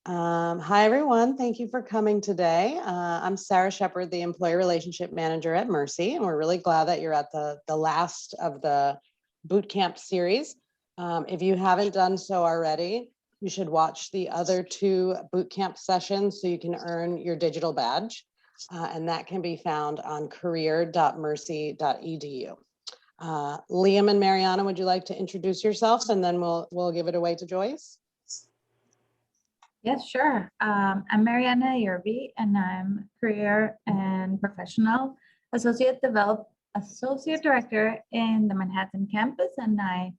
Hi, everyone. Thank you for coming today. I'm Sarah Shepard, the Employee Relationship Manager at Mercy, and we're really glad that you're at the last of the boot camp series. If you haven't done so already, you should watch the other 2 boot camp sessions so you can earn your digital badge, and that can be found on career.mercy.edu. Liam and Mariana, would you like to introduce yourselves, and then we'll give it away to Joyce? Yes, sure. I'm Mariana Yerby, and I'm Career and Professional Associate Director in the Manhattan campus. And I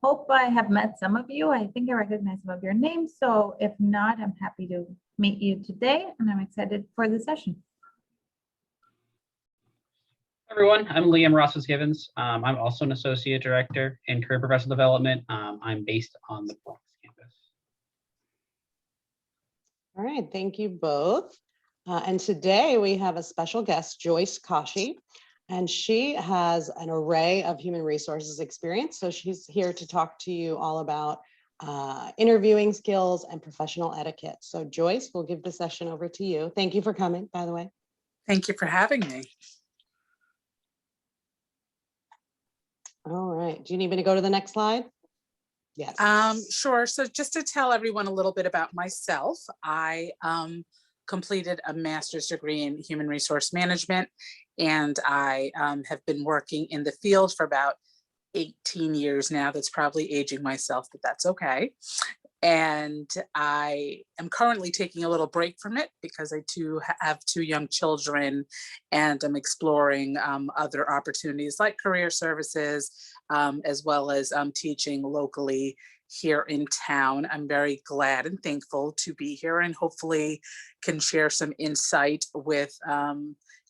hope I have met some of you. I think I recognize some of your names. So if not, I'm happy to meet you today, and I'm excited for the session. Everyone, I'm Liam Rossas-Givens. I'm also an Associate Director in Career Professional Development. I'm based on the Bronx campus. All right, thank you both. And today we have a special guest, Joyce Kashi, and she has an array of human resources experience. So she's here to talk to you all about interviewing skills and professional etiquette. So Joyce, we'll give the session over to you. Thank you for coming, by the way. Thank you for having me. All right, do you need me to go to the next slide? Yes. Sure. So just to tell everyone a little bit about myself, I completed a master's degree in human resource management, and I have been working in the field for about 18 years now. That's probably aging myself, but that's okay. And I am currently taking a little break from it because I too have 2 young children, and I'm exploring other opportunities like career services, as well as teaching locally here in town. I'm very glad and thankful to be here, and hopefully can share some insight with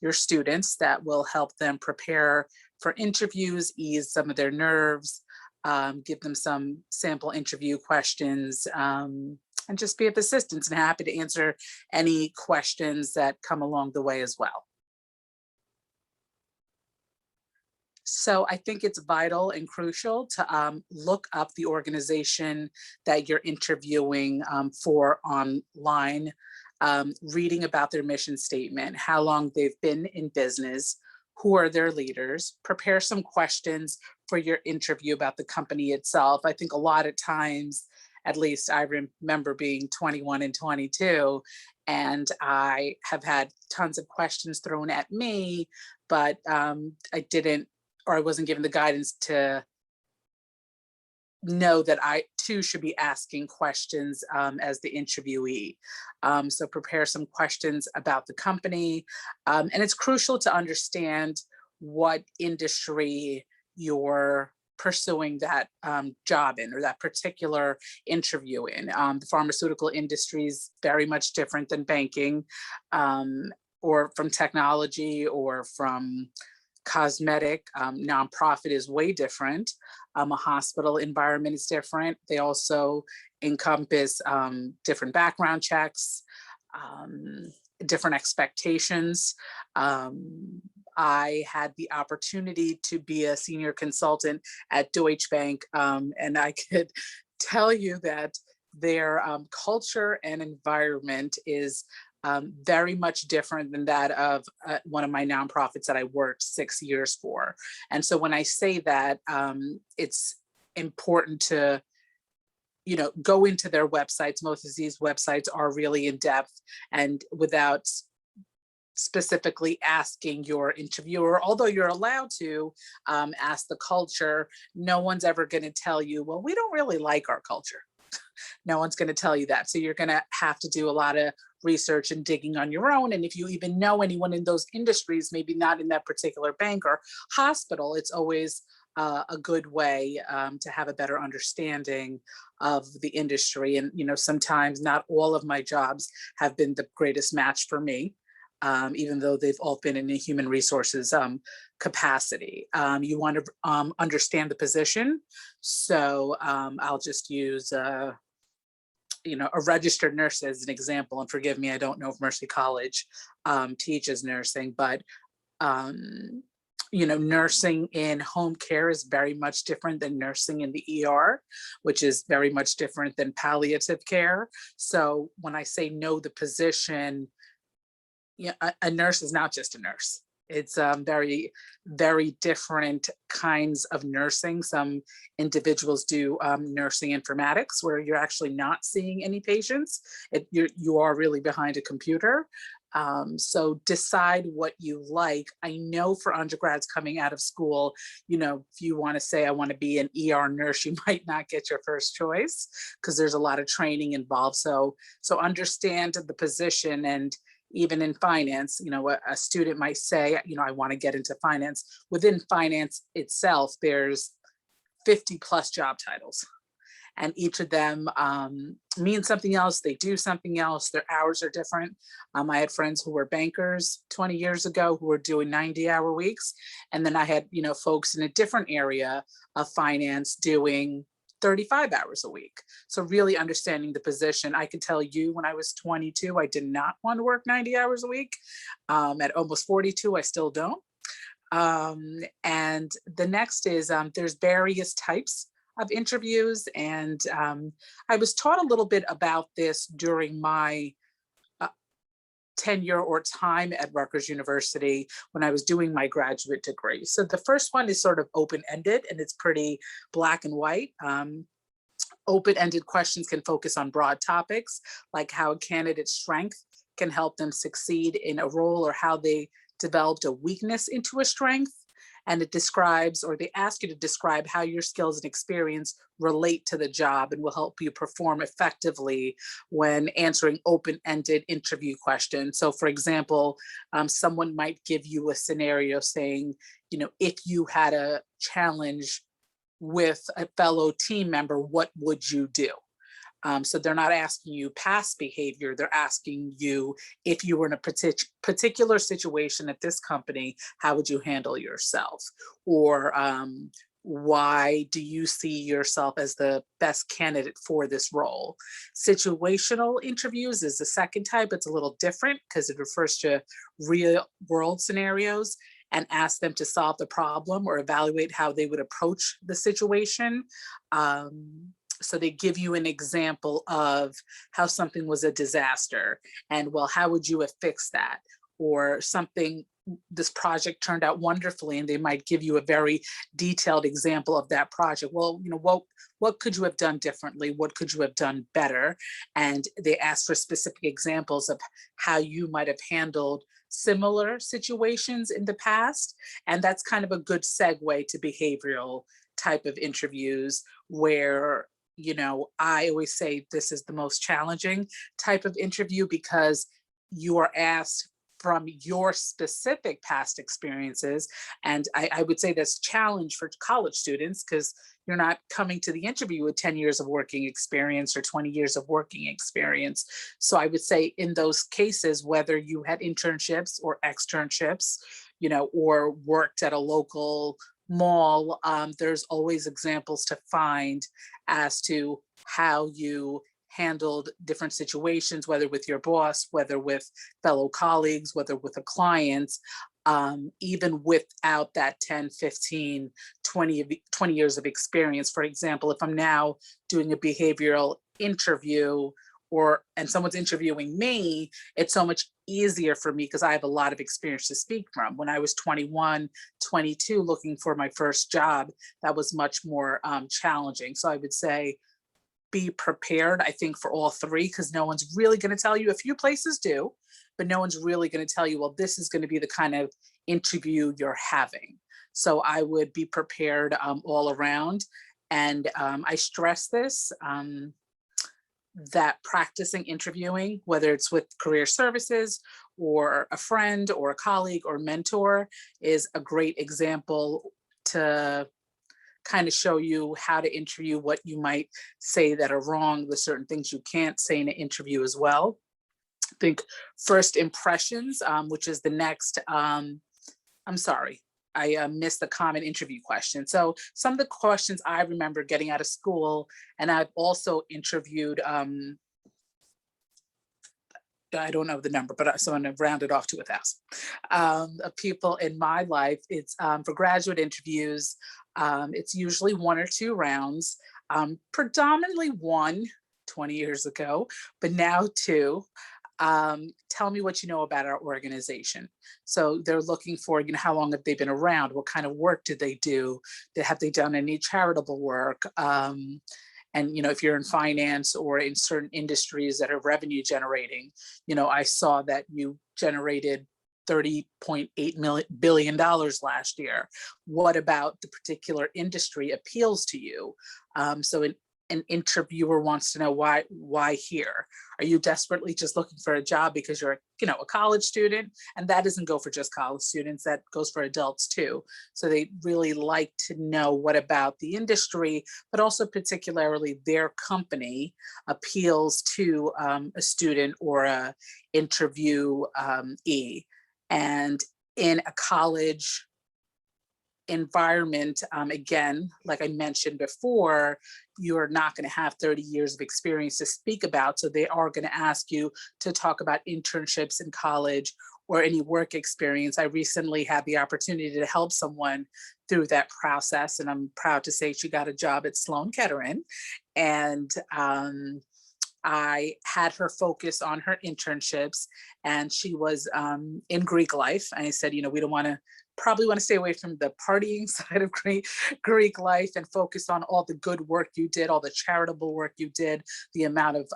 your students that will help them prepare for interviews, ease some of their nerves, give them some sample interview questions, and just be of assistance, and happy to answer any questions that come along the way as well. So I think it's vital and crucial to look up the organization that you're interviewing for online, reading about their mission statement, how long they've been in business, who are their leaders, prepare some questions for your interview about the company itself. I think a lot of times, at least I remember being 21 and 22, and I have had tons of questions thrown at me, but I didn't, or I wasn't given the guidance to know that I too should be asking questions as the interviewee. So prepare some questions about the company. And it's crucial to understand what industry you're pursuing that job in, or that particular interview in. The pharmaceutical industry is very much different than banking, or from technology, or from cosmetic. Nonprofit is way different. A hospital environment is different. They also encompass different background checks, different expectations. I had the opportunity to be a senior consultant at Deutsche Bank, and I could tell you that their culture and environment is very much different than that of one of my nonprofits that I worked 6 years for. And so when I say that, it's important to, go into their websites. Most of these websites are really in depth, and without specifically asking your interviewer, although you're allowed to ask the culture, no one's ever going to tell you, well, we don't really like our culture. No one's going to tell you that. So you're going to have to do a lot of research and digging on your own. And if you even know anyone in those industries, maybe not in that particular bank or hospital, it's always a good way to have a better understanding of the industry. And, sometimes not all of my jobs have been the greatest match for me. Even though they've all been in a human resources capacity. You want to understand the position. So I'll just use a registered nurse as an example, and forgive me, I don't know if Mercy College teaches nursing, but nursing in home care is very much different than nursing in the ER, which is very much different than palliative care. So when I say know the position, a nurse is not just a nurse. It's very, very different kinds of nursing. Some individuals do nursing informatics, where you're actually not seeing any patients. You are really behind a computer. So decide what you like. I know for undergrads coming out of school, if you want to say, I want to be an ER nurse, you might not get your first choice because there's a lot of training involved. So understand the position. And even in finance, a student might say, I want to get into finance. Within finance itself, there's 50 plus job titles. And each of them mean something else. They do something else. Their hours are different. I had friends who were bankers 20 years ago who were doing 90-hour weeks. And then I had, folks in a different area of finance doing 35 hours a week. So really understanding the position. I can tell you when I was 22, I did not want to work 90 hours a week. At almost 42, I still don't. And the next is there's various types of interviews. And I was taught a little bit about this during my tenure or time at Rutgers University when I was doing my graduate degree. So the first one is sort of open-ended, and it's pretty black and white. Open-ended questions can focus on broad topics, like how a candidate's strength can help them succeed in a role, or how they developed a weakness into a strength. And it describes, or they ask you to describe how your skills and experience relate to the job and will help you perform effectively when answering open-ended interview questions. So for example, someone might give you a scenario saying, if you had a challenge with a fellow team member, what would you do? So they're not asking you past behavior, they're asking you, if you were in a particular situation at this company, how would you handle yourself? Or why do you see yourself as the best candidate for this role? Situational interviews is the second type. It's a little different because it refers to real world scenarios and ask them to solve the problem or evaluate how they would approach the situation. So they give you an example of how something was a disaster and, well, how would you have fixed that? Or something, this project turned out wonderfully, and they might give you a very detailed example of that project. Well, what could you have done differently? What could you have done better? And they ask for specific examples of how you might have handled similar situations in the past. And that's kind of a good segue to behavioral type of interviews where, I always say this is the most challenging type of interview because you are asked from your specific past experiences. And I would say that's a challenge for college students because you're not coming to the interview with 10 years of working experience or 20 years of working experience. So I would say in those cases, whether you had internships or externships, or worked at a local mall, there's always examples to find as to how you handled different situations, whether with your boss, whether with fellow colleagues, whether with a client, even without that 10, 15, 20 years of experience. For example, if I'm now doing a behavioral interview and someone's interviewing me, it's so much easier for me because I have a lot of experience to speak from. When I was 21, 22, looking for my first job, that was much more challenging. So I would say, be prepared, I think, for all three, because no one's really going to tell you. A few places do, but no one's really going to tell you, well, this is going to be the kind of interview you're having. So I would be prepared all around. And I stress this, that practicing interviewing, whether it's with career services or a friend or a colleague or mentor, is a great example to kind of show you how to interview, what you might say that are wrong, the certain things you can't say in an interview as well. I think first impressions, which is the next, I'm sorry, I missed the common interview question. So some of the questions I remember getting out of school, and I've also interviewed I don't know the number, but so I'm going to round it off to 1,000 of people in my life. It's for graduate interviews. It's usually 1 or 2 rounds, predominantly 1 20 years ago, but now 2. Tell me what you know about our organization. So they're looking for, how long have they been around? What kind of work did they do? Have they done any charitable work? And, if you're in finance or in certain industries that are revenue generating, I saw that you generated $30.8 billion last year. What about the particular industry appeals to you? So an interviewer wants to know why here? Are you desperately just looking for a job because you're, a college student? And that doesn't go for just college students, that goes for adults too. So they really like to know what about the industry, but also particularly their company appeals to a student or a interviewee. And in a college environment, again, like I mentioned before, you're not going to have 30 years of experience to speak about. So they are going to ask you to talk about internships in college or any work experience. I recently had the opportunity to help someone through that process, and I'm proud to say she got a job at Sloan Kettering. And I had her focus on her internships, and she was in Greek life. And I said, we don't probably want to stay away from the partying side of Greek life and focus on all the good work you did, all the charitable work you did, the amount of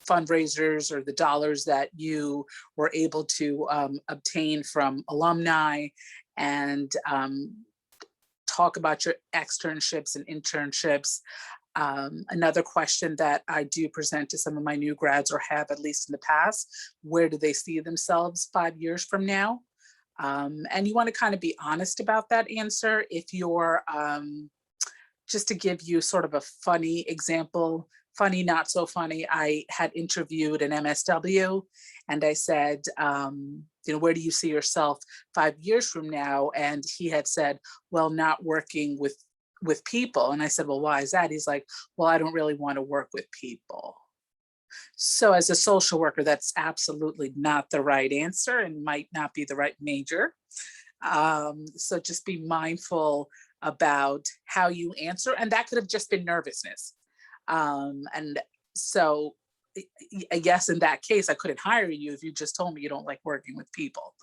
fundraisers or the dollars that you were able to obtain from alumni, and talk about your externships and internships. Another question that I do present to some of my new grads, or have at least in the past, where do they see themselves 5 years from now? And you want to kind of be honest about that answer. If you're, just to give you sort of a funny example, funny, not so funny, I had interviewed an MSW, and I said, where do you see yourself 5 years from now? And he had said, well, not working with people. And I said, well, why is that? He's like, well, I don't really want to work with people. So as a social worker, that's absolutely not the right answer and might not be the right major. So just be mindful about how you answer. And that could have just been nervousness. And so I guess in that case, I couldn't hire you if you just told me you don't like working with people.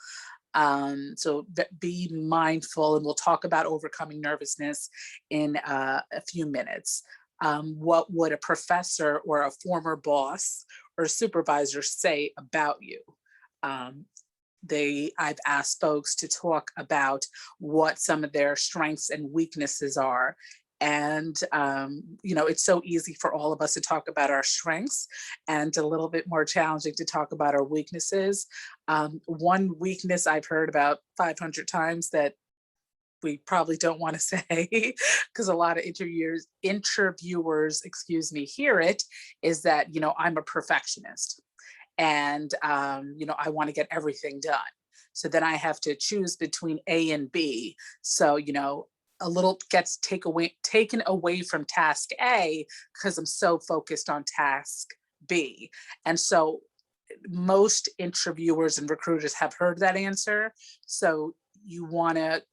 So be mindful, and we'll talk about overcoming nervousness in a few minutes. What would a professor or a former boss or supervisor say about you? I've asked folks to talk about what some of their strengths and weaknesses are. And, it's so easy for all of us to talk about our strengths, and a little bit more challenging to talk about our weaknesses. One weakness I've heard about 500 times that we probably don't want to say, because a lot of interviewers, hear it, is that, I'm a perfectionist, and, I want to get everything done. So then I have to choose between A and B. So, a little gets taken away from task A because I'm so focused on task B. And so most interviewers and recruiters have heard that answer. So you want to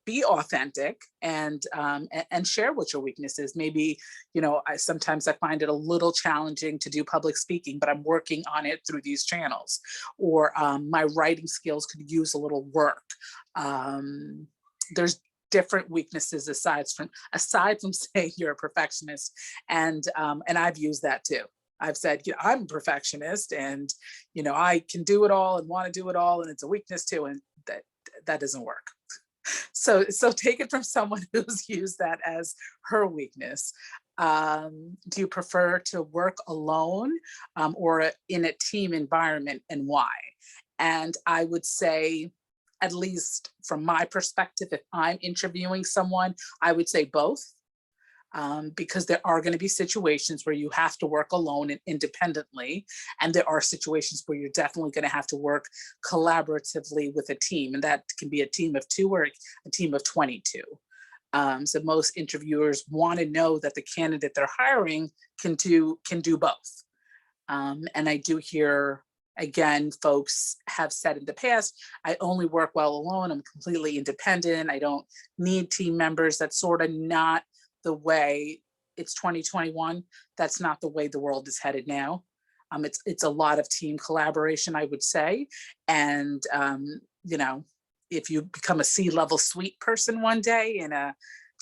be authentic and share what your weakness is. Maybe, sometimes I find it a little challenging to do public speaking, but I'm working on it through these channels. Or my writing skills could use a little work. There's different weaknesses aside from saying you're a perfectionist. And I've used that too. I've said, I'm a perfectionist, and, I can do it all and want to do it all, and it's a weakness too. And that doesn't work. So take it from someone who's used that as her weakness. Do you prefer to work alone or in a team environment, and why? And I would say, at least from my perspective, if I'm interviewing someone, I would say both. Because there are going to be situations where you have to work alone and independently. And there are situations where you're definitely going to have to work collaboratively with a team. And that can be a team of 2 or a team of 22. So most interviewers want to know that the candidate they're hiring can do both. And I do hear, again, folks have said in the past, I only work well alone. I'm completely independent. I don't need team members. That's sort of not the way. It's 2021. That's not the way the world is headed now. It's a lot of team collaboration, I would say. And, you know, if you become a C-level suite person one day in a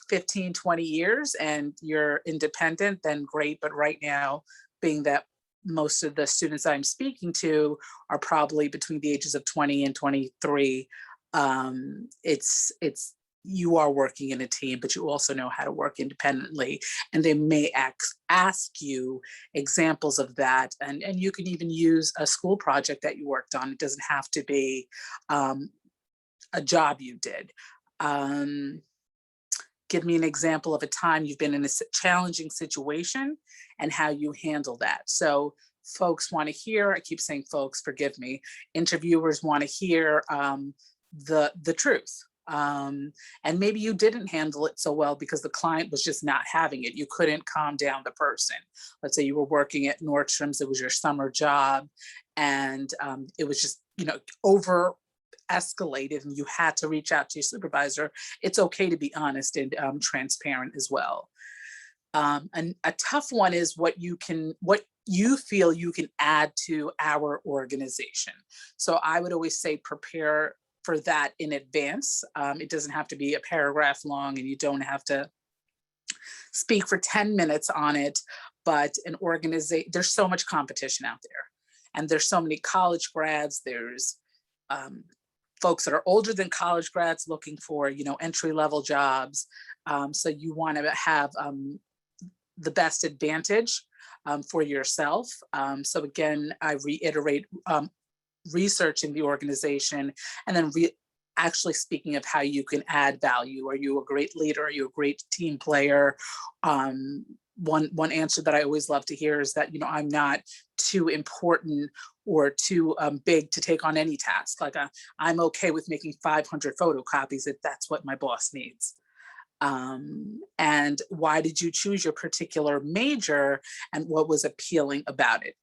15, 20 years and you're independent, then great. But right now, being that most of the students I'm speaking to are probably between the ages of 20 and 23, it's you are working in a team, but you also know how to work independently. And they may ask you examples of that. And you can even use a school project that you worked on. It doesn't have to be a job you did. Give me an example of a time you've been in a challenging situation and how you handle that. So folks want to hear, I keep saying folks, forgive me, interviewers want to hear the truth. And maybe you didn't handle it so well because the client was just not having it. You couldn't calm down the person. Let's say you were working at Nordstrom's, it was your summer job, and it was just, you know, over escalated and you had to reach out to your supervisor. It's okay to be honest and transparent as well. And a tough one is what you feel you can add to our organization. So I would always say prepare for that in advance. It doesn't have to be a paragraph long and you don't have to speak for 10 minutes on it, but an organization, there's so much competition out there. And there's so many college grads, there's folks that are older than college grads looking for, you know, entry-level jobs. So you want to have the best advantage for yourself. So again, I reiterate, researching the organization and then actually speaking of how you can add value. Are you a great leader? Are you a great team player? One answer that I always love to hear is that, you know, I'm not too important or too big to take on any task. Like I'm okay with making 500 photocopies if that's what my boss needs. And why did you choose your particular major and what was appealing about it?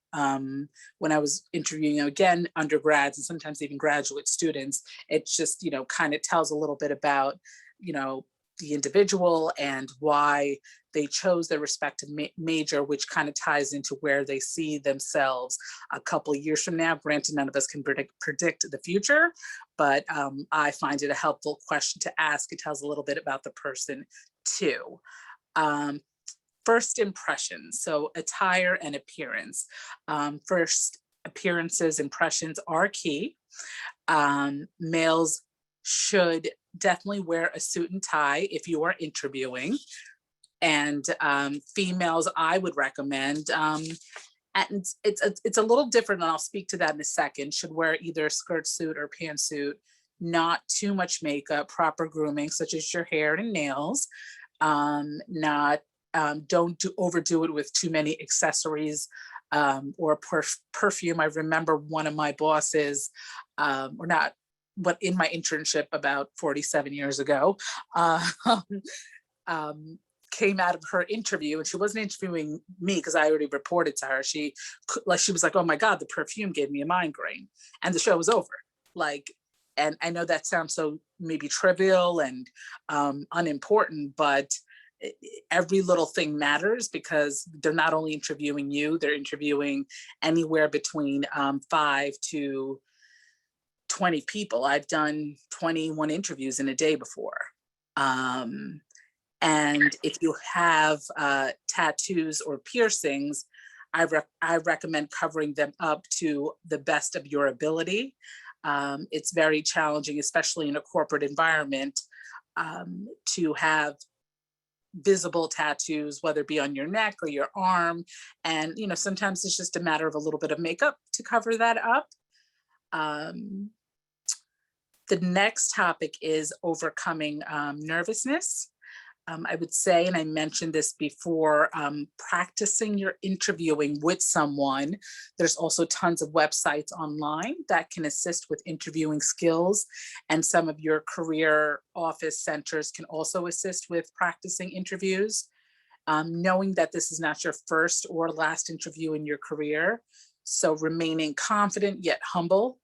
When I was interviewing, you know, again, undergrads and sometimes even graduate students, it just, you know, kind of tells a little bit about, you know, the individual and why they chose their respective major, which kind of ties into where they see themselves a couple of years from now. Granted, none of us can predict the future, but I find it a helpful question to ask. It tells a little bit about the person too. First impressions, so attire and appearance. First appearances, impressions are key. Males should definitely wear a suit and tie if you are interviewing. And females, I would recommend, and it's a little different, and I'll speak to that in a second, should wear either a skirt suit or pantsuit, not too much makeup, proper grooming, such as your hair and nails, don't overdo it with too many accessories or perfume. I remember one of my bosses, or not, but in my internship about 47 years ago, came out of her interview, and she wasn't interviewing me because I already reported to her. She was like, "Oh my God, the perfume gave me a migraine," and the show was over. Like, and I know that sounds so maybe trivial and unimportant, but every little thing matters because they're not only interviewing you, they're interviewing anywhere between 5 to 20 people. I've done 21 interviews in a day before. And if you have tattoos or piercings, I recommend covering them up to the best of your ability. It's very challenging, especially in a corporate environment, to have visible tattoos, whether it be on your neck or your arm. And, you know, sometimes it's just a matter of a little bit of makeup to cover that up. The next topic is overcoming nervousness. I would say, and I mentioned this before, practicing your interviewing with someone. There's also tons of websites online that can assist with interviewing skills, and some of your career office centers can also assist with practicing interviews. knowing that this is not your first or last interview in your career. So remaining confident yet humble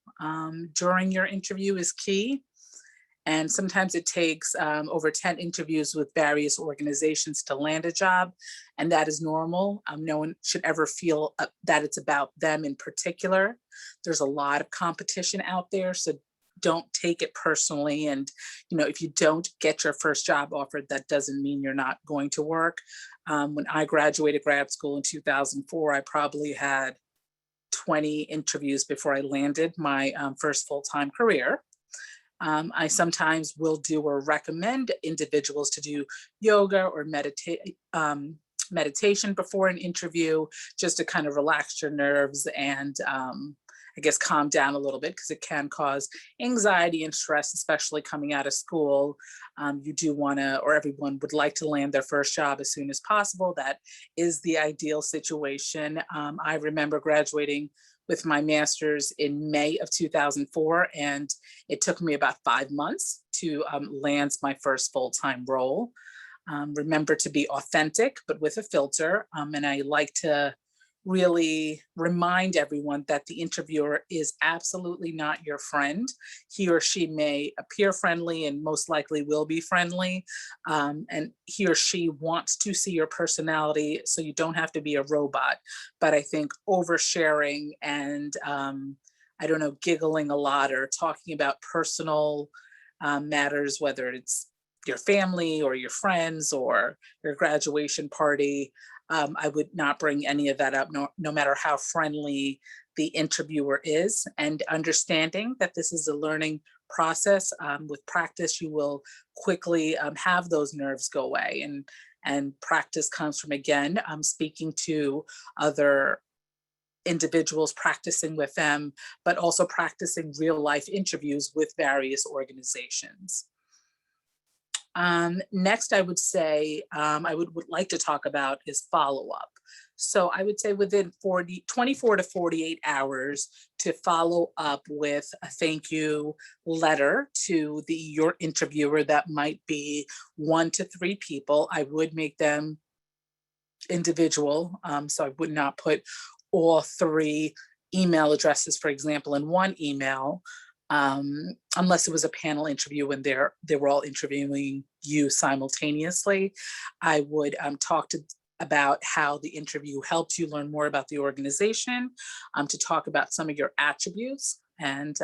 during your interview is key. And sometimes it takes over 10 interviews with various organizations to land a job, and that is normal. No one should ever feel that it's about them in particular. There's a lot of competition out there, so don't take it personally. And if you don't get your first job offered, that doesn't mean you're not going to work. When I graduated grad school in 2004, I probably had 20 interviews before I landed my first full-time career. I sometimes will do or recommend individuals to do yoga or meditation before an interview, just to kind of relax your nerves and I guess calm down a little bit, because it can cause anxiety and stress, especially coming out of school. You do want to, or everyone would like to land their first job as soon as possible. That is the ideal situation. I remember graduating with my master's in May of 2004, and it took me about 5 months to land my first full-time role. Remember to be authentic, but with a filter. And I like to really remind everyone that the interviewer is absolutely not your friend. He or she may appear friendly and most likely will be friendly. And he or she wants to see your personality, so you don't have to be a robot. But I think oversharing and giggling a lot or talking about personal matters, whether it's your family or your friends or your graduation party, I would not bring any of that up, no matter how friendly the interviewer is, and understanding that this is a learning process. With practice, you will quickly have those nerves go away, and practice comes from, again, speaking to other individuals, practicing with them, but also practicing real life interviews with various organizations. Next, I would say I would like to talk about is follow-up. So I would say within 24 to 48 hours to follow up with a thank you letter to your interviewer. That might be 1 to 3 people. I would make them individual. So I would not put all 3 email addresses, for example, in one email. Unless it was a panel interview and they were all interviewing you simultaneously. I would talk about how the interview helped you learn more about the organization, to talk about some of your attributes and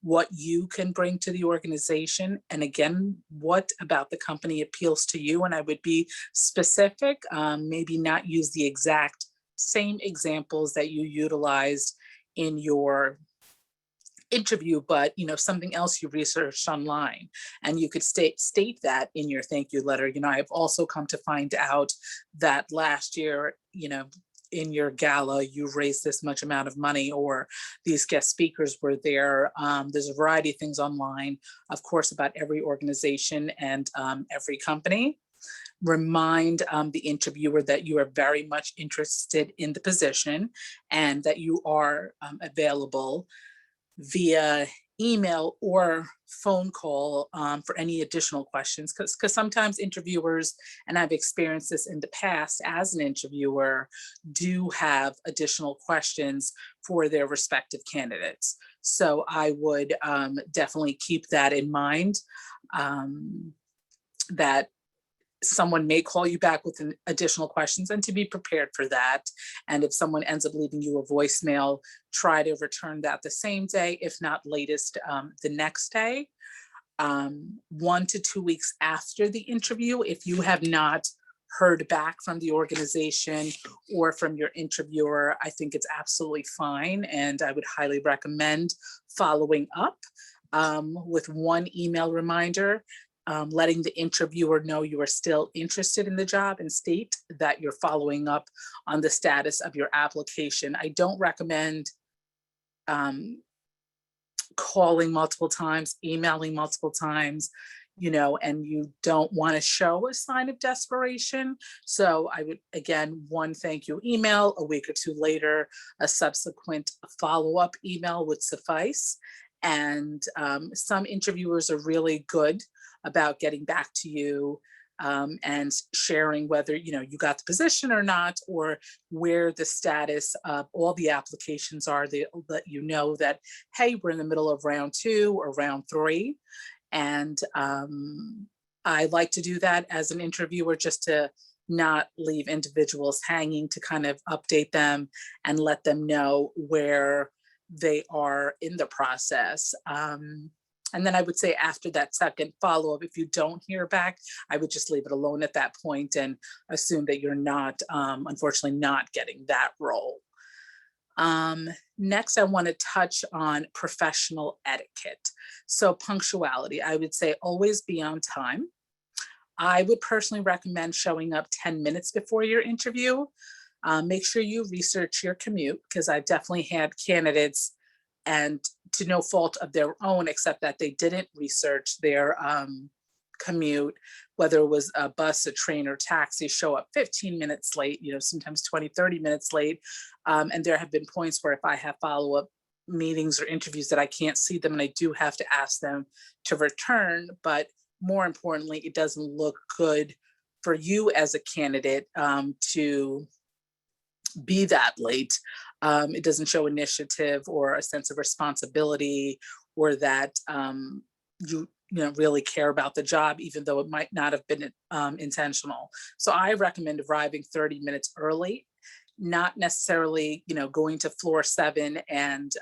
what you can bring to the organization. And again, what about the company appeals to you? And I would be specific, maybe not use the exact same examples that you utilized in your interview, but something else you researched online, and you could state that in your thank you letter. I've also come to find out that last year, in your gala, you raised this much amount of money, or these guest speakers were there. There's a variety of things online, of course, about every organization and every company. Remind the interviewer that you are very much interested in the position and that you are available via email or phone call for any additional questions, because sometimes interviewers, and I've experienced this in the past as an interviewer, do have additional questions for their respective candidates. So I would definitely keep that in mind, that someone may call you back with additional questions, and to be prepared for that. And if someone ends up leaving you a voicemail, try to return that the same day, if not latest the next day. 1 to 2 weeks after the interview, if you have not heard back from the organization or from your interviewer, I think it's absolutely fine. And I would highly recommend following up with one email reminder, letting the interviewer know you are still interested in the job, and state that you're following up on the status of your application. I don't recommend calling multiple times, emailing multiple times, and you don't want to show a sign of desperation. So I would, again, one thank you email, a week or 2 later, a subsequent follow-up email would suffice. And some interviewers are really good about getting back to you and sharing whether, you got the position or not, or where the status of all the applications are. They let you know that, hey, we're in the middle of round 2 or round 3. And I like to do that as an interviewer, just to not leave individuals hanging, to kind of update them and let them know where they are in the process. And then I would say after that second follow-up, if you don't hear back, I would just leave it alone at that point and assume that you're not, unfortunately, not getting that role. Next, I want to touch on professional etiquette. So punctuality, I would say always be on time. I would personally recommend showing up 10 minutes before your interview. Make sure you research your commute, because I've definitely had candidates, and to no fault of their own, except that they didn't research their commute, whether it was a bus, a train, or taxi, show up 15 minutes late, sometimes 20, 30 minutes late. And there have been points where if I have follow-up meetings or interviews that I can't see them, and I do have to ask them to return. But more importantly, it doesn't look good for you as a candidate to be that late. It doesn't show initiative or a sense of responsibility, or that you really care about the job, even though it might not have been intentional. So I recommend arriving 30 minutes early, not necessarily going to floor 7 and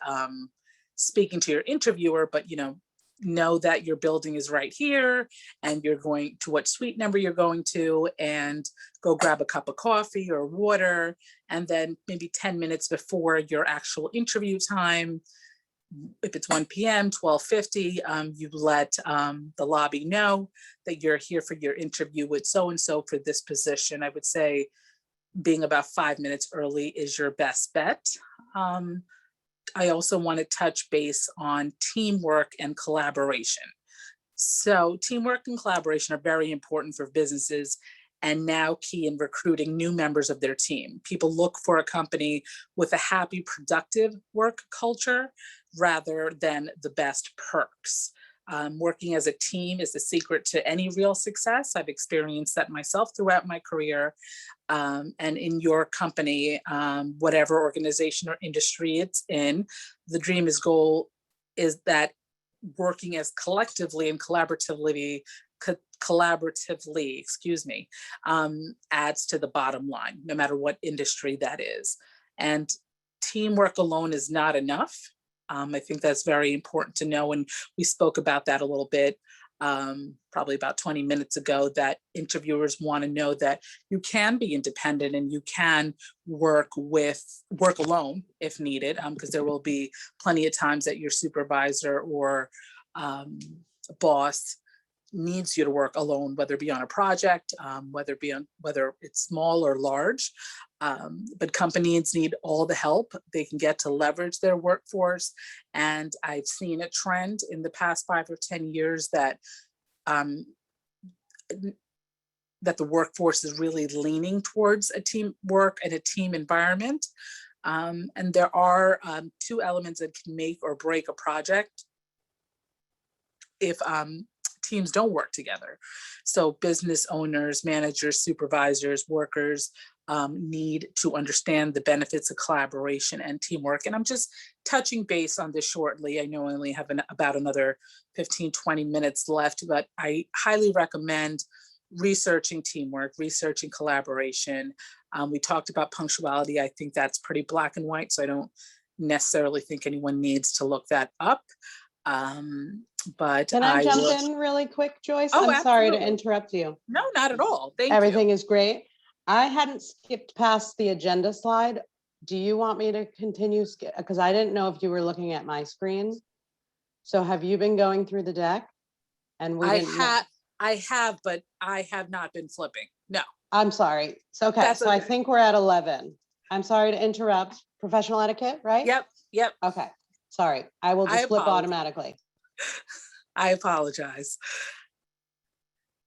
speaking to your interviewer, but know that your building is right here, and you're going to what suite number you're going to, and go grab a cup of coffee or water. And then maybe 10 minutes before your actual interview time, if it's 1 p.m., 12:50, you let the lobby know that you're here for your interview with so-and-so for this position. I would say being about 5 minutes early is your best bet. I also want to touch base on teamwork and collaboration. So teamwork and collaboration are very important for businesses, and now key in recruiting new members of their team. People look for a company with a happy, productive work culture rather than the best perks. Working as a team is the secret to any real success. I've experienced that myself throughout my career. And in your company, whatever organization or industry it's in, the dream is goal is that working as collectively and collaboratively, adds to the bottom line, no matter what industry that is. And teamwork alone is not enough. I think that's very important to know. And we spoke about that a little bit, probably about 20 minutes ago, that interviewers want to know that you can be independent and you can work alone if needed, because there will be plenty of times that your supervisor or boss needs you to work alone, whether it be on a project, whether it's small or large. But companies need all the help they can get to leverage their workforce. And I've seen a trend in the past 5 or 10 years that the workforce is really leaning towards a teamwork and a team environment. And there are 2 elements that can make or break a project if teams don't work together. So business owners, managers, supervisors, workers need to understand the benefits of collaboration and teamwork. And I'm just touching base on this shortly. I know I only have about another 15, 20 minutes left, but I highly recommend researching teamwork, researching collaboration. We talked about punctuality. I think that's pretty black and white, so I don't necessarily think anyone needs to look that up. But Can I jump in really quick, Joyce? Oh, I'm sorry to absolutely. interrupt you. No, not at all. Thank you. Everything is great. I hadn't skipped past the agenda slide. Do you want me to continue? Because I didn't know if you were looking at my screen. So have you been going through the deck? And we I have, but I have not been flipping. No. I'm sorry. So, okay. That's So I okay. think we're at 11. I'm sorry to interrupt. Professional etiquette, right? Yep. Okay. Sorry. I will just flip apologize. automatically. I apologize.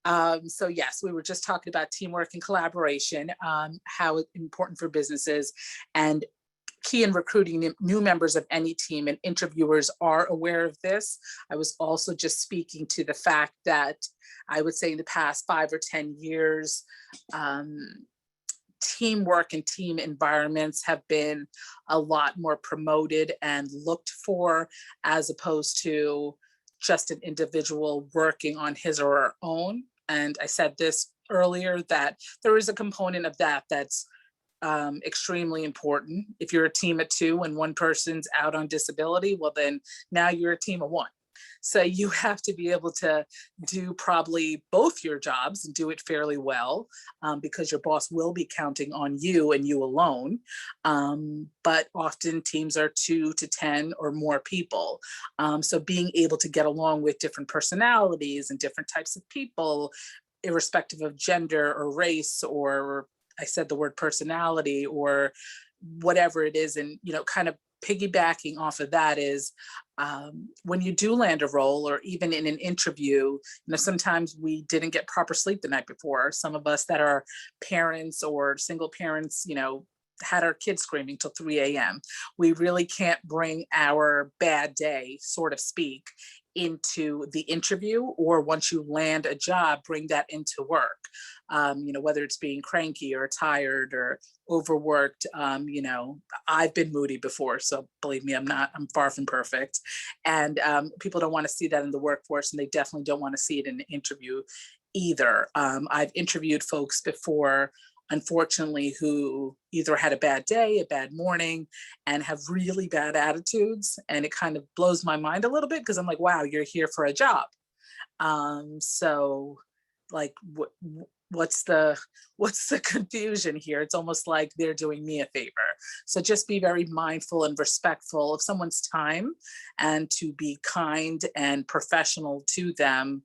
So yes, we were just talking about teamwork and collaboration, how it's important for businesses, and key in recruiting new members of any team, and interviewers are aware of this. I was also just speaking to the fact that I would say in the past 5 or 10 years, teamwork and team environments have been a lot more promoted and looked for, as opposed to just an individual working on his or her own. And I said this earlier, that there is a component of that that's extremely important. If you're a team of 2 and one person's out on disability, well, then now you're a team of 1. So you have to be able to do probably both your jobs and do it fairly well, because your boss will be counting on you and you alone. But often teams are 2 to 10 or more people. So being able to get along with different personalities and different types of people, irrespective of gender or race, or I said the word personality, or whatever it is, and kind of piggybacking off of that is, when you do land a role, or even in an interview, sometimes we didn't get proper sleep the night before. Some of us that are parents or single parents, had our kids screaming till 3 a.m. We really can't bring our bad day, so to speak, into the interview, or once you land a job, bring that into work. Whether it's being cranky or tired or overworked. I've been moody before, so believe me, I'm far from perfect. And people don't want to see that in the workforce, and they definitely don't want to see it in an interview either. I've interviewed folks before, unfortunately, who either had a bad day, a bad morning, and have really bad attitudes. And it kind of blows my mind a little bit, because I'm like, wow, you're here for a job. So like, what's the confusion here? It's almost like they're doing me a favor. So just be very mindful and respectful of someone's time, and to be kind and professional to them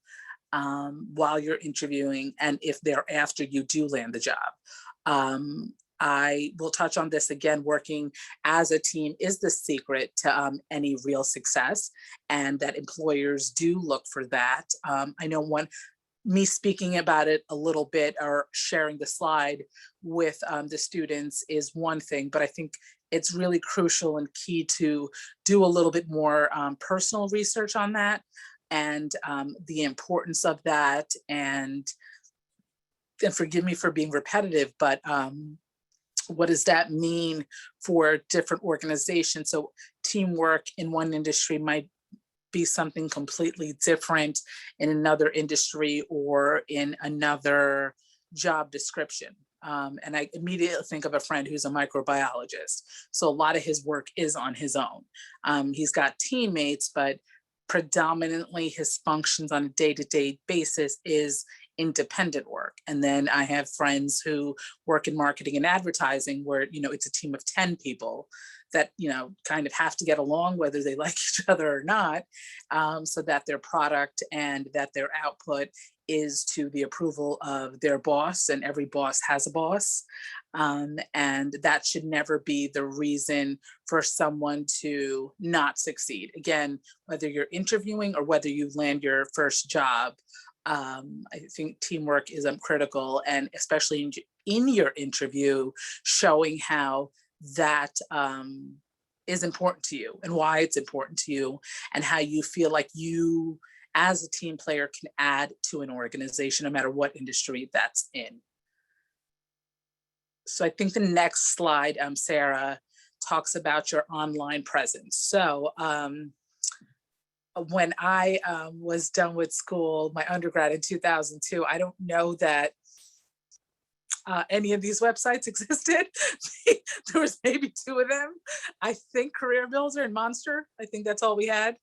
while you're interviewing, and if they're after you do land the job. I will touch on this again. Working as a team is the secret to any real success, and that employers do look for that. I know me speaking about it a little bit, or sharing the slide with the students, is one thing, but I think it's really crucial and key to do a little bit more personal research on that, and the importance of that. And forgive me for being repetitive, but what does that mean for different organizations? So teamwork in one industry might be something completely different in another industry or in another job description. And I immediately think of a friend who's a microbiologist. So a lot of his work is on his own. He's got teammates, but predominantly his functions on a day-to-day basis is independent work. And then I have friends who work in marketing and advertising, where it's a team of 10 people that kind of have to get along, whether they like each other or not, so that their product and that their output is to the approval of their boss, and every boss has a boss. And that should never be the reason for someone to not succeed. Again, whether you're interviewing or whether you land your first job, I think teamwork is critical, and especially in your interview, showing how that is important to you and why it's important to you, and how you feel like you as a team player can add to an organization, no matter what industry that's in. So I think the next slide, Sarah, talks about your online presence. So when I was done with school, my undergrad in 2002, I don't know that any of these websites existed. There was maybe 2 of them. I think Career Builder and Monster. I think that's all we had.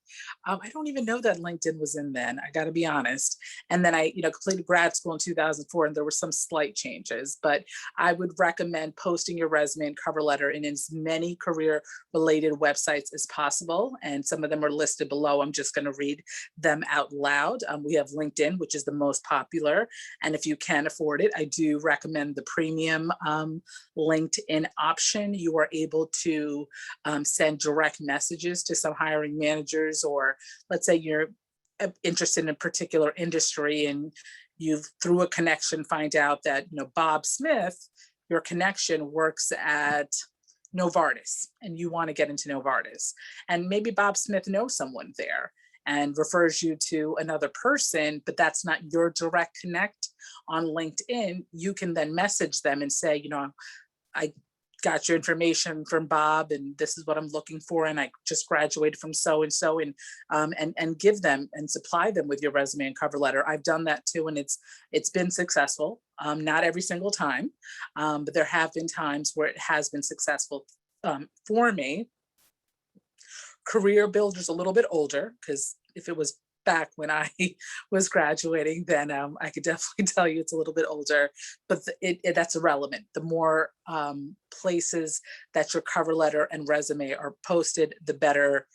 I don't even know that LinkedIn was in then. I got to be honest. And then I, completed grad school in 2004, and there were some slight changes. But I would recommend posting your resume and cover letter in as many career-related websites as possible. And some of them are listed below. I'm just going to read them out loud. We have LinkedIn, which is the most popular. And if you can afford it, I do recommend the premium LinkedIn option. You are able to send direct messages to some hiring managers, or let's say you're interested in a particular industry and you, through a connection, find out that Bob Smith, your connection, works at Novartis and you want to get into Novartis, and maybe Bob Smith knows someone there and refers you to another person, but that's not your direct connect on LinkedIn, you can then message them and say, I got your information from Bob and this is what I'm looking for. And I just graduated from so-and-so, and give them and supply them with your resume and cover letter. I've done that too. And it's been successful. Not every single time, but there have been times where it has been successful for me. Career Builder's a little bit older, because if it was back when I was graduating, then I could definitely tell you it's a little bit older, but that's irrelevant. The more places that your cover letter and resume are posted, the better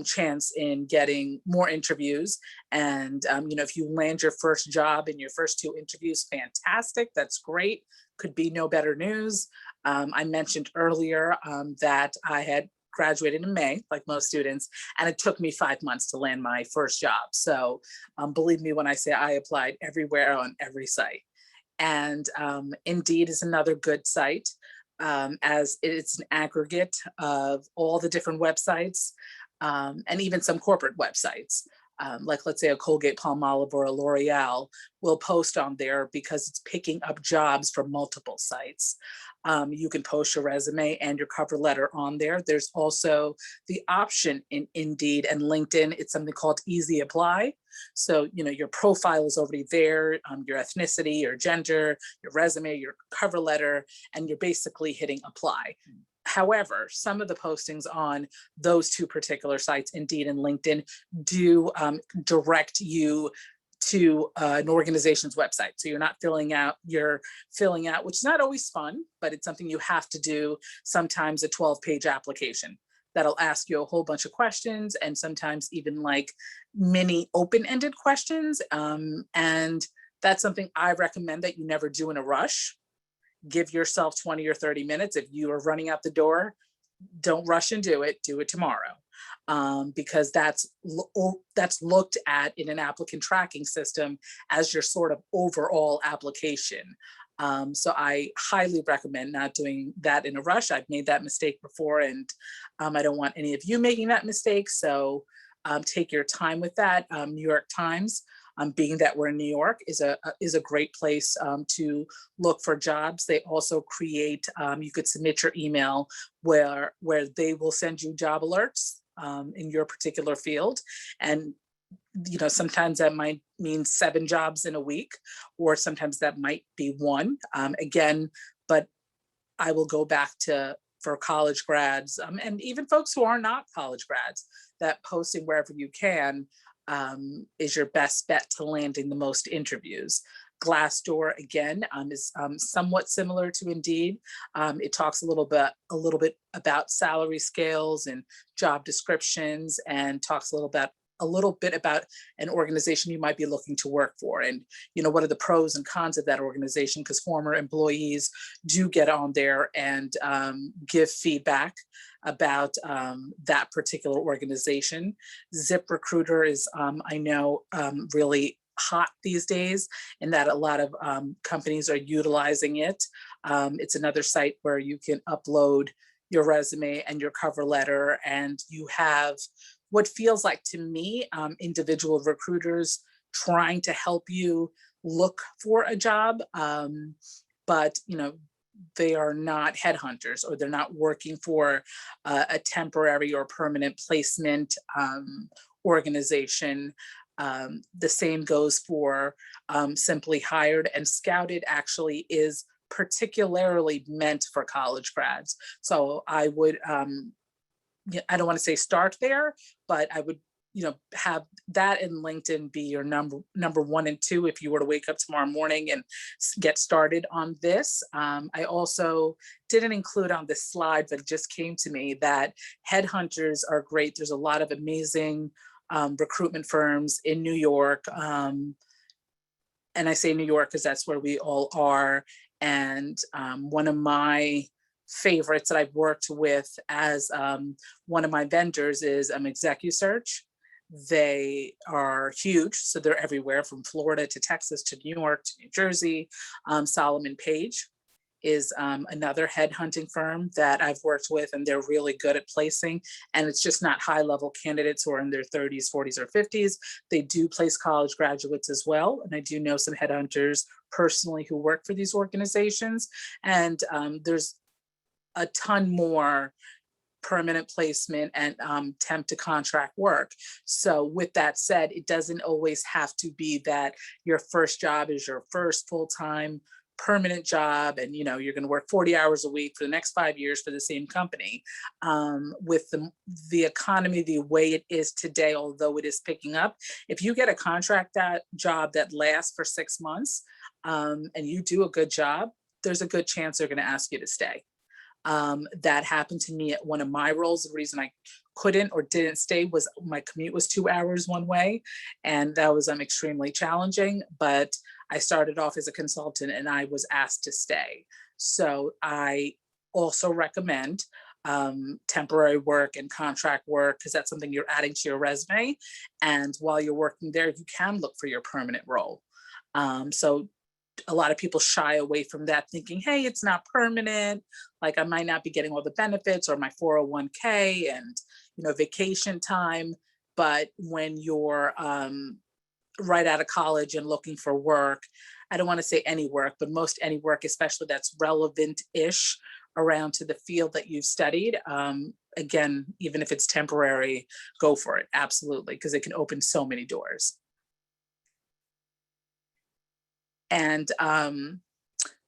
chance in getting more interviews. And if you land your first job in your first 2 interviews, fantastic, that's great. Could be no better news. I mentioned earlier that I had graduated in May, like most students, and it took me 5 months to land my first job. So believe me when I say I applied everywhere on every site. And Indeed is another good site, as it's an aggregate of all the different websites, and even some corporate websites. Like let's say a Colgate Palmolive or a L'Oreal will post on there because it's picking up jobs from multiple sites. You can post your resume and your cover letter on there. There's also the option in Indeed and LinkedIn. It's something called Easy Apply. So, your profile is already there, your ethnicity, your gender, your resume, your cover letter, and you're basically hitting apply. However, some of the postings on those 2 particular sites, Indeed and LinkedIn, do direct you to an organization's website. So you're not filling out, which is not always fun, but it's something you have to do, sometimes a 12-page application that'll ask you a whole bunch of questions, and sometimes even like mini open-ended questions. And that's something I recommend that you never do in a rush. Give yourself 20 or 30 minutes. If you are running out the door, don't rush and do it tomorrow. Because that's looked at in an applicant tracking system as your sort of overall application. So I highly recommend not doing that in a rush. I've made that mistake before, and I don't want any of you making that mistake. So take your time with that. New York Times, being that we're in New York, is a great place to look for jobs. They also create, you could submit your email where they will send you job alerts in your particular field. And sometimes that might mean 7 jobs in a week, or sometimes that might be 1. Again, but I will go back to, for college grads, and even folks who are not college grads, that posting wherever you can is your best bet to landing the most interviews. Glassdoor, again, is somewhat similar to Indeed. It talks a little bit about salary scales and job descriptions, and talks a little bit about an organization you might be looking to work for, and what are the pros and cons of that organization, because former employees do get on there and give feedback about that particular organization. ZipRecruiter is, I know, really hot these days, in that a lot of companies are utilizing it. It's another site where you can upload your resume and your cover letter, and you have what feels like to me individual recruiters trying to help you look for a job, but they are not headhunters, or they're not working for a temporary or permanent placement organization. The same goes for Simply Hired, and Scouted actually is particularly meant for college grads. So I would, I don't want to say start there, but I would, have that and LinkedIn be your number 1 and 2 if you were to wake up tomorrow morning and get started on this. I also didn't include on this slide, but it just came to me that headhunters are great. There's a lot of amazing recruitment firms in New York. And I say New York because that's where we all are. And one of my favorites that I've worked with as one of my vendors is ExecuSearch. They are huge, so they're everywhere from Florida to Texas to New York to New Jersey. Solomon Page is another headhunting firm that I've worked with, and they're really good at placing. And it's just not high-level candidates who are in their 30s, 40s, or 50s. They do place college graduates as well. And I do know some headhunters personally who work for these organizations. And there's a ton more permanent placement and temp to contract work. So with that said, it doesn't always have to be that your first job is your first full-time permanent job and you're going to work 40 hours a week for the next 5 years for the same company. With the economy the way it is today, although it is picking up, if you get a contract job that lasts for 6 months and you do a good job, there's a good chance they're going to ask you to stay. That happened to me at one of my roles. The reason I couldn't or didn't stay was my commute was 2 hours one way, and that was extremely challenging. But I started off as a consultant and I was asked to stay. So I also recommend temporary work and contract work because that's something you're adding to your resume. And while you're working there, you can look for your permanent role. So a lot of people shy away from that thinking, hey, it's not permanent. Like I might not be getting all the benefits or my 401k and, vacation time. But when you're right out of college and looking for work, I don't want to say any work, but most any work, especially that's relevant-ish around to the field that you've studied. Again, even if it's temporary, go for it. Absolutely. Because it can open so many doors. And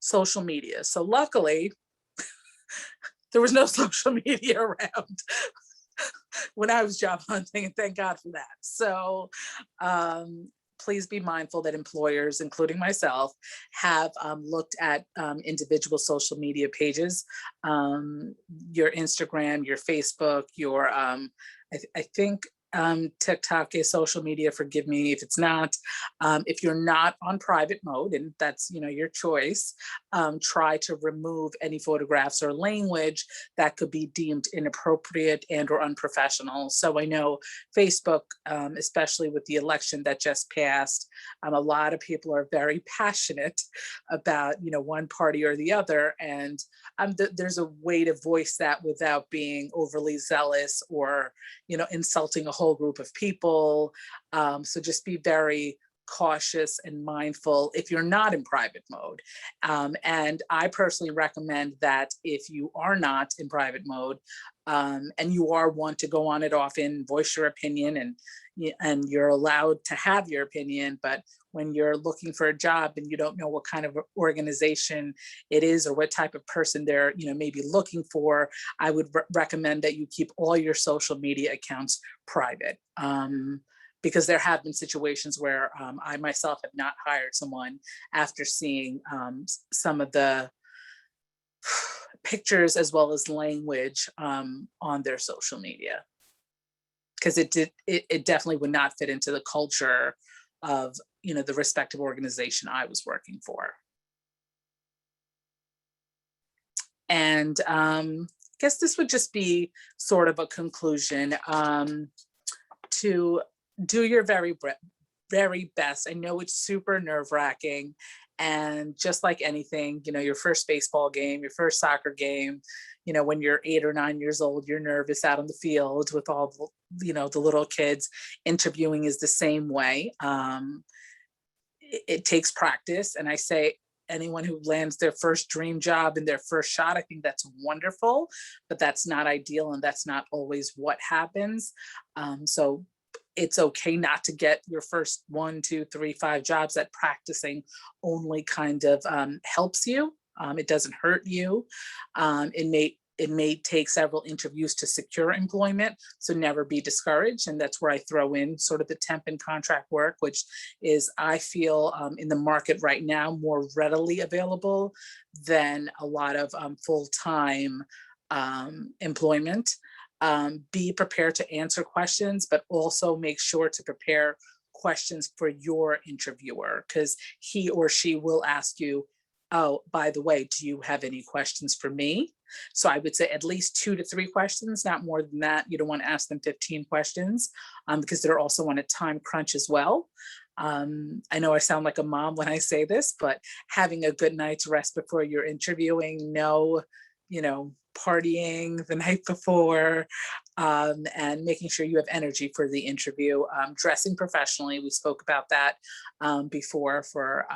social media. So luckily, there was no social media around when I was job hunting, and thank God for that. So please be mindful that employers, including myself, have looked at individual social media pages, your Instagram, your Facebook, your, I think TikTok is social media, forgive me if it's not. If you're not on private mode, and that's your choice, try to remove any photographs or language that could be deemed inappropriate and or unprofessional. So I know Facebook, especially with the election that just passed, a lot of people are very passionate about one party or the other, and there's a way to voice that without being overly zealous or insulting a whole group of people. So just be very cautious and mindful if you're not in private mode. And I personally recommend that if you are not in private mode and you are one to go on it often, voice your opinion, and you're allowed to have your opinion, but when you're looking for a job and you don't know what kind of organization it is or what type of person they're maybe looking for, I would recommend that you keep all your social media accounts private. Because there have been situations where I myself have not hired someone after seeing some of the pictures as well as language on their social media, because it definitely would not fit into the culture of the respective organization I was working for. And I guess this would just be sort of a conclusion to do your very best. I know it's super nerve-wracking, and just like anything, your first baseball game, your first soccer game, when you're 8 or 9 years old, you're nervous out on the field with all the little kids. Interviewing is the same way. It takes practice, and I say anyone who lands their first dream job in their first shot, I think that's wonderful, but that's not ideal, and that's not always what happens. So it's okay not to get your first 1, 2, 3, 5 jobs. That practicing only kind of helps you. It doesn't hurt you. It may take several interviews to secure employment, so never be discouraged. And that's where I throw in sort of the temp and contract work, which is, I feel, in the market right now, more readily available than a lot of full-time employment. Be prepared to answer questions, but also make sure to prepare questions for your interviewer, because he or she will ask you, oh, by the way, do you have any questions for me? So I would say at least 2 to 3 questions, not more than that. You don't want to ask them 15 questions because they're also on a time crunch as well. I know I sound like a mom when I say this, but having a good night's rest before you're interviewing, no, partying the night before, and making sure you have energy for the interview. Dressing professionally, we spoke about that before for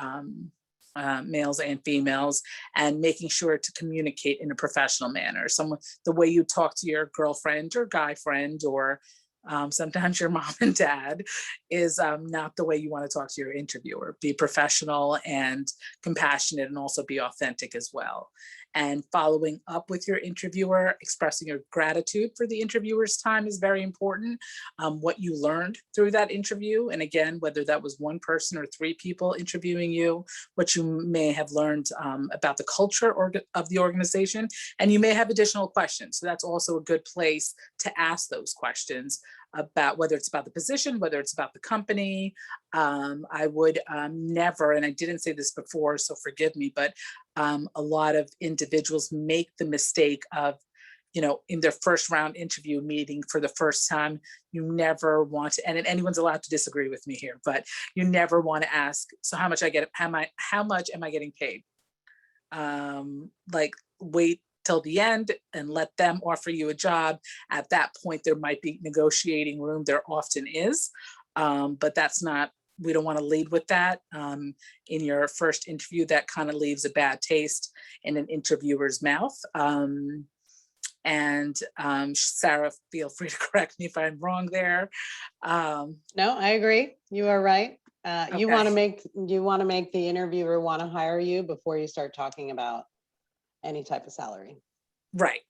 males and females, and making sure to communicate in a professional manner. The way you talk to your girlfriend or guy friend, or sometimes your mom and dad, is not the way you want to talk to your interviewer. Be professional and compassionate, and also be authentic as well. And following up with your interviewer, expressing your gratitude for the interviewer's time is very important. What you learned through that interview, and again, whether that was one person or 3 people interviewing you, what you may have learned about the culture of the organization, and you may have additional questions. So that's also a good place to ask those questions about whether it's about the position, whether it's about the company. I would never, and I didn't say this before, so forgive me, but a lot of individuals make the mistake of, in their first round interview meeting for the first time, you never want to, and anyone's allowed to disagree with me here, but you never want to ask, so how much am I getting paid? Like, wait till the end and let them offer you a job. At that point, there might be negotiating room. There often is, but we don't want to lead with that. In your first interview, that kind of leaves a bad taste in an interviewer's mouth. Sarah, feel free to correct me if I'm wrong there. No, I agree. You are right. You want to make the interviewer want to hire you before you start talking about any type of salary. Right.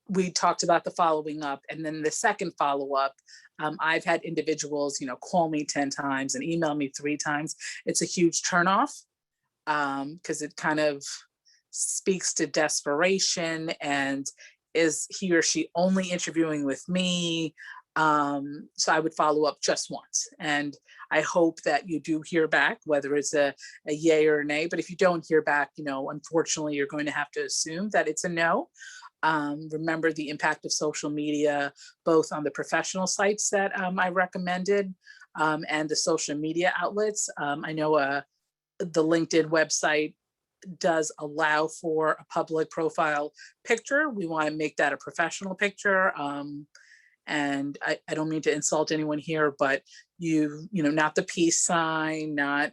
We talked about the following up, and then the second follow-up. I've had individuals, call me 10 times and email me 3 times. It's a huge turnoff, because it kind of speaks to desperation, and is he or she only interviewing with me? So I would follow up just once, and I hope that you do hear back, whether it's a yay or a nay. But if you don't hear back, unfortunately, you're going to have to assume that it's a no. Remember the impact of social media, both on the professional sites that I recommended, and the social media outlets. I know the LinkedIn website does allow for a public profile picture. We want to make that a professional picture. And I don't mean to insult anyone here, but not the peace sign, not,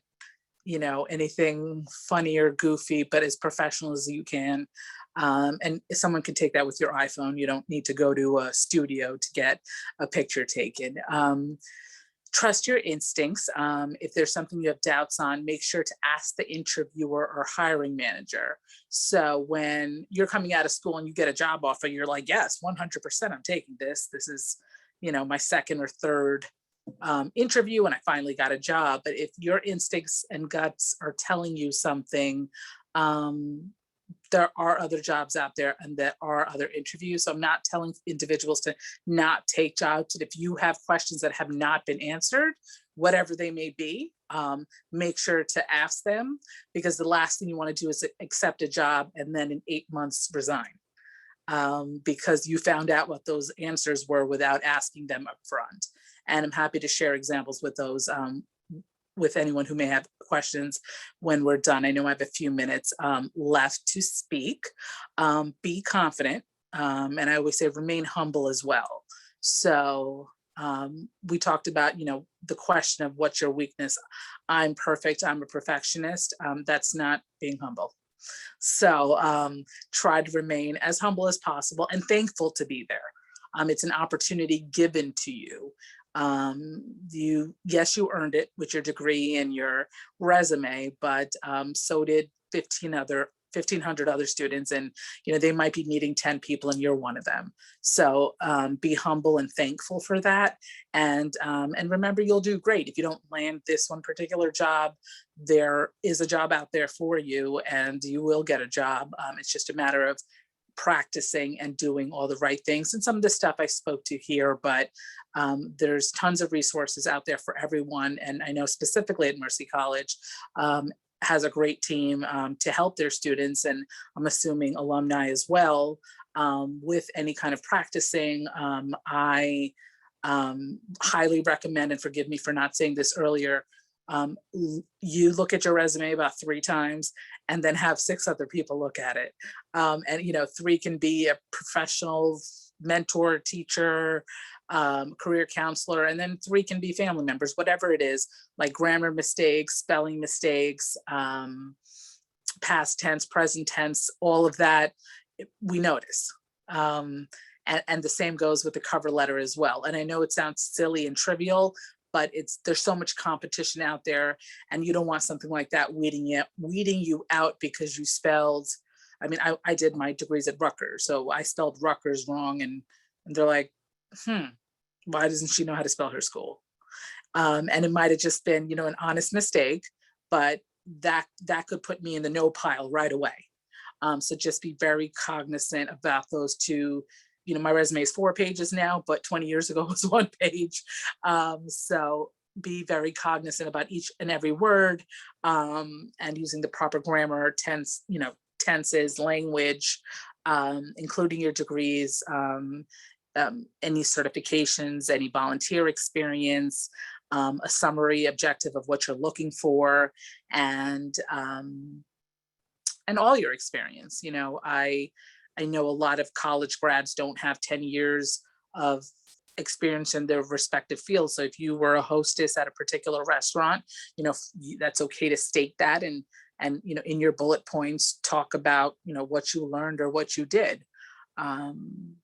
anything funny or goofy, but as professional as you can. And someone can take that with your iPhone. You don't need to go to a studio to get a picture taken. Trust your instincts. If there's something you have doubts on, make sure to ask the interviewer or hiring manager. So when you're coming out of school and you get a job offer, you're like, yes, 100% I'm taking this. This is, my second or third interview, and I finally got a job. But if your instincts and guts are telling you something, there are other jobs out there, and there are other interviews. So I'm not telling individuals to not take jobs. And if you have questions that have not been answered, whatever they may be, make sure to ask them, because the last thing you want to do is accept a job and then in 8 months resign, because you found out what those answers were without asking them up front. And I'm happy to share examples with those, with anyone who may have questions when we're done. I know I have a few minutes left to speak. Be confident. And I always say remain humble as well. So we talked about, the question of what's your weakness. I'm perfect. I'm a perfectionist. That's not being humble. So try to remain as humble as possible and thankful to be there. It's an opportunity given to you. Yes, you earned it with your degree and your resume, but so did 1,500 other students, and they might be needing 10 people and you're one of them. So be humble and thankful for that, and remember, you'll do great. If you don't land this one particular job, there is a job out there for you, and you will get a job. It's just a matter of practicing and doing all the right things. And some of the stuff I spoke to here, but there's tons of resources out there for everyone. And I know specifically at Mercy College has a great team to help their students, and I'm assuming alumni as well, with any kind of practicing. I Highly recommend, and forgive me for not saying this earlier, you look at your resume about 3 times and then have 6 other people look at it. And 3 can be a professional mentor, teacher, career counselor, and then 3 can be family members, whatever it is, like grammar mistakes, spelling mistakes, past tense, present tense, all of that, we notice. And the same goes with the cover letter as well. And I know it sounds silly and trivial, but there's so much competition out there, and you don't want something like that weeding you out because you spelled. I mean, I did my degrees at Rutgers, so I spelled Rutgers wrong, and they're like, why doesn't she know how to spell her school? And it might have just been, an honest mistake, but that could put me in the no pile right away. So just be very cognizant about those 2. My resume is 4 pages now, but 20 years ago it was 1 page. So be very cognizant about each and every word, and using the proper grammar, tenses, language, including your degrees, any certifications, any volunteer experience, a summary objective of what you're looking for, and all your experience. I know a lot of college grads don't have 10 years of experience in their respective fields. So if you were a hostess at a particular restaurant, that's okay to state that, and in your bullet points, talk about, what you learned or what you did. And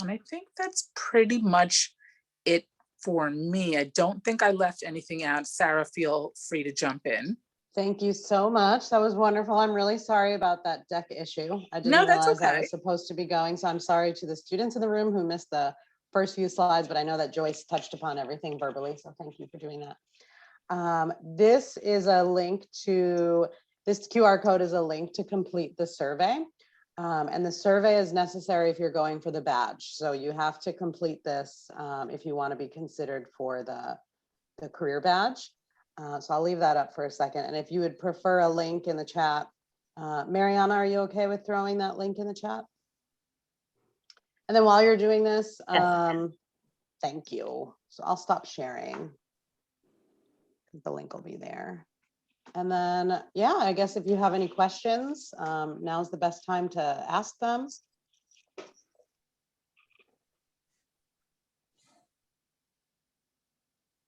I think that's pretty much it for me. I don't think I left anything out. Sarah, feel free to jump in. Thank you so much. That was wonderful. I'm really sorry about that deck issue. I didn't No, that's realize I okay. was supposed to be going. So I'm sorry to the students in the room who missed the first few slides, but I know that Joyce touched upon everything verbally. So thank you for doing that. This is a link to, this QR code is a link to complete the survey. And the survey is necessary if you're going for the badge. So you have to complete this if you want to be considered for the career badge. So I'll leave that up for a second. And if you would prefer a link in the chat, Mariana, are you okay with throwing that link in the chat? And then while you're doing this, thank you. So I'll stop sharing. The link will be there. And then, yeah, I guess if you have any questions, now's the best time to ask them.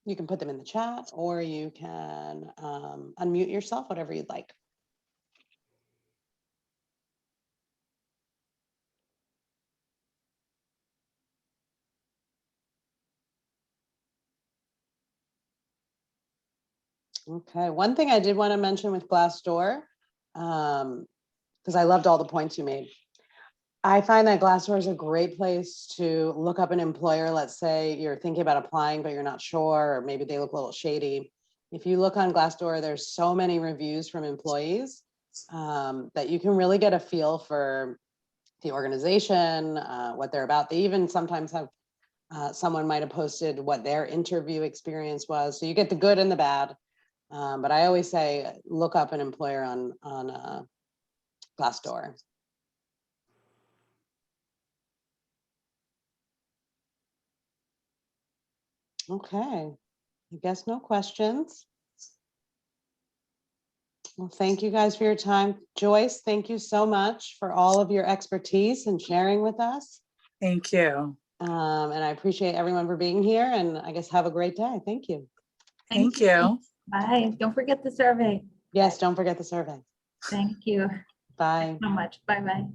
You can put them in the chat, or you can unmute yourself, whatever you'd like. Okay, one thing I did want to mention with Glassdoor, because I loved all the points you made. I find that Glassdoor is a great place to look up an employer. Let's say you're thinking about applying, but you're not sure, or maybe they look a little shady. If you look on Glassdoor, there's so many reviews from employees that you can really get a feel for the organization, what they're about. They even sometimes have someone might have posted what their interview experience was. So you get the good and the bad. But I always say, look up an employer on Glassdoor. Okay, I guess no questions. Well, thank you guys for your time. Joyce, thank you so much for all of your expertise and sharing with us. Thank you. And I appreciate everyone for being here, and I guess have a great day. Thank you. Thank you. Bye. Don't forget the survey. Yes, don't forget the survey. Thank you Bye. so much. Bye-bye.